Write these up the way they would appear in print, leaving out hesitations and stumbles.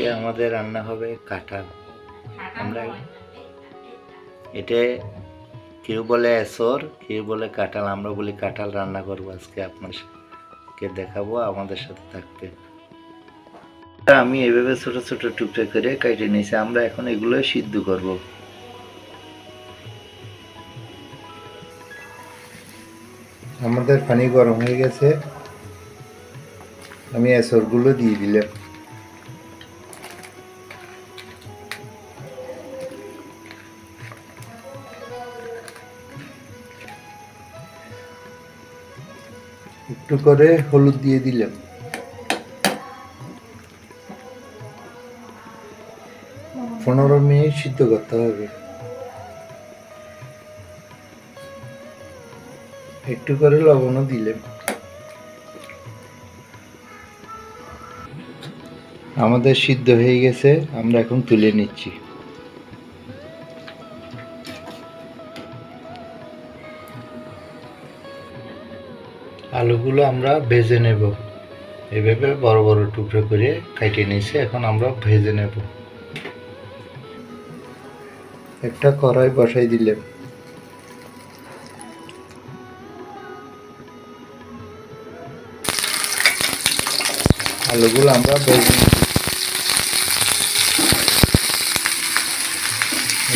আজকে আমাদের রান্না হবে কাঁঠাল। আমরা এটা কেউ বলে এসর, কেউ বলে কাঁঠাল, আমরা বলি কাঁঠাল রান্না করবো আজকে, আপনাকে দেখাবো, আমাদের সাথে থাকবে। আমি এভাবে ছোট ছোট টুকরো করে কেটে নিয়েছি। আমরা এখন এগুলো সিদ্ধ করব। আমাদের পানি গরম হয়ে গেছে, আমি এসরগুলো দিয়ে দিলাম। একটু করে হলুদ দিয়ে দিলাম। পনেরো মিনিট সিদ্ধ করতে হবে। একটু করে লবণও দিলাম। আমাদের সিদ্ধ হয়ে গেছে, আমরা এখন তুলে নিচ্ছি। আলুগুলো আমরা ভেজে নেব। এভাবে বড় বড় টুকরো করে কেটে নিয়েছি, এখন আমরা ভেজে নেব। একটা কড়াই বসাই দিলাম। আলুগুলো আমরা ভেজে নেব।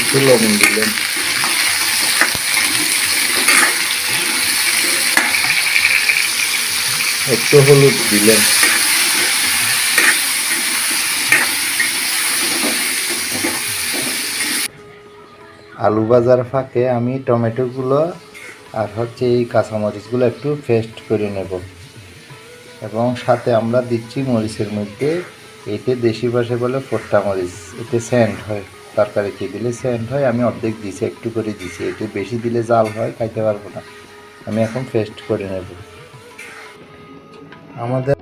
একটু লবণ দিলাম। একটু হলুদ দিলাম। আলু ভাজার ফাঁকে আমি টমেটোগুলো আর এই কাঁচামরিচগুলো একটু পেস্ট করে নেব, এবং সাথে আমরা দিচ্ছি মরিচের মধ্যে, এতে দেশি ভাষায় বলে ফোট্টা মরিচ, এতে সেন্ট হয়, তরকারিতে দিলে সেন্ট হয়। আমি অর্ধেক দিছি, একটু করে দিছি, এতে বেশি দিলে জাল হয়, খাইতে পারবো না। আমি এখন পেস্ট করে নেব। আমাদের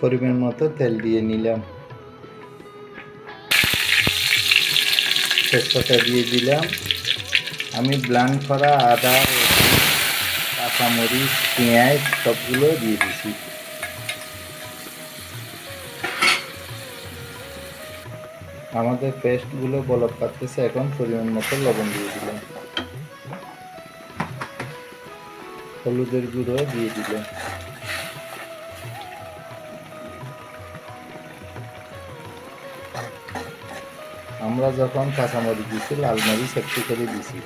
পরিমাণ মতো তেল দিয়ে নিলাম, তেজপাতা দিয়ে দিলাম। আমি ব্লান্ড করা আদা, কাঁচামরিচ, পেঁয়াজ সবগুলো দিয়ে দিছি। আমাদের পেস্টগুলো বলক পাচ্ছে, এখন পরিমাণ মতো লবণ দিয়ে দিলাম, হলুদের গুঁড়ো দিয়ে দিলাম। আমরা যখন কাঁচামরিচ দিচ্ছি, লাল মরিচ একটু করে দিছি।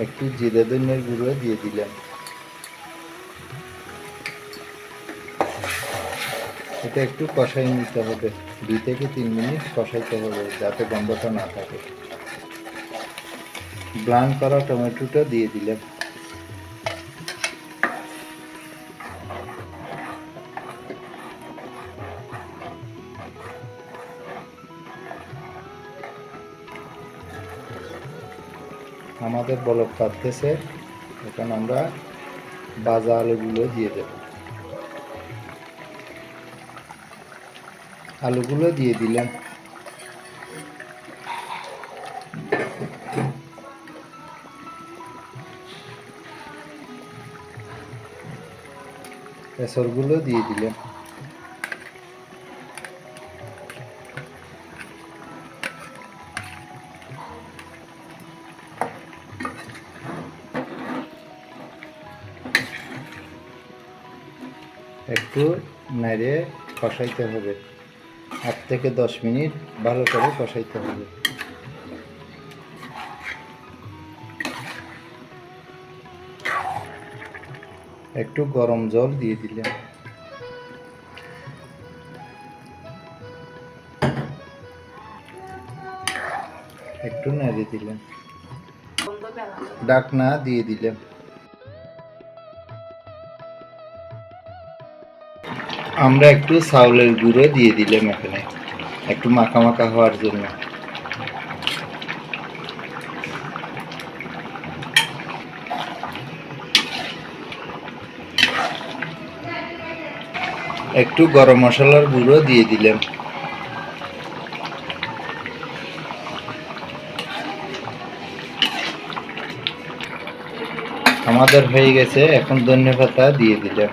একটু জিরে ধনিয়ার গুঁড়ো দিয়ে দিলাম। এটা একটু কষাই নিতে হবে, 2 থেকে 3 মিনিট কষাইতে হবে, যাতে গন্ধটা না থাকে। ব্লান্ড করা টমেটোটা দিয়ে দিলাম। আমাদের বলক পাচ্ছে, এখন আমরা ভাজা আলুগুলো দিয়ে দেব। আলুগুলো দিয়ে দিলাম। এসরগুলো দিয়ে দিলাম। একটু নেড়ে কষাইতে হবে, 8 থেকে 10 মিনিট ভালো করে কষাইতে হবে। একটু গরম জল দিয়ে দিলাম। একটু নেড়ে দিলাম, ঢাকনা দিয়ে দিলাম। আমরা একটু চাউলের গুঁড়ো দিয়ে দিলাম এখানে, একটু মাখা মাখা হওয়ার জন্য। একটু গরম মশলার গুঁড়ো দিয়ে দিলাম। আমাদের হয়ে গেছে, এখন ধনেপাতা দিয়ে দিলাম।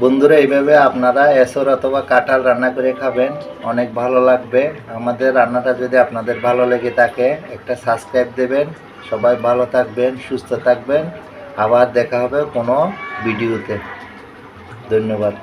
বন্ধুরা, এইভাবে আপনারা এসর অথবা কাঁঠাল রান্না করে খাবেন, অনেক ভালো লাগবে। আমাদের রান্নাটা যদি আপনাদের ভালো লেগে থাকে একটা সাবস্ক্রাইব দেবেন। সবাই ভালো থাকবেন, সুস্থ থাকবেন। আবার দেখা হবে কোনো ভিডিওতে। ধন্যবাদ।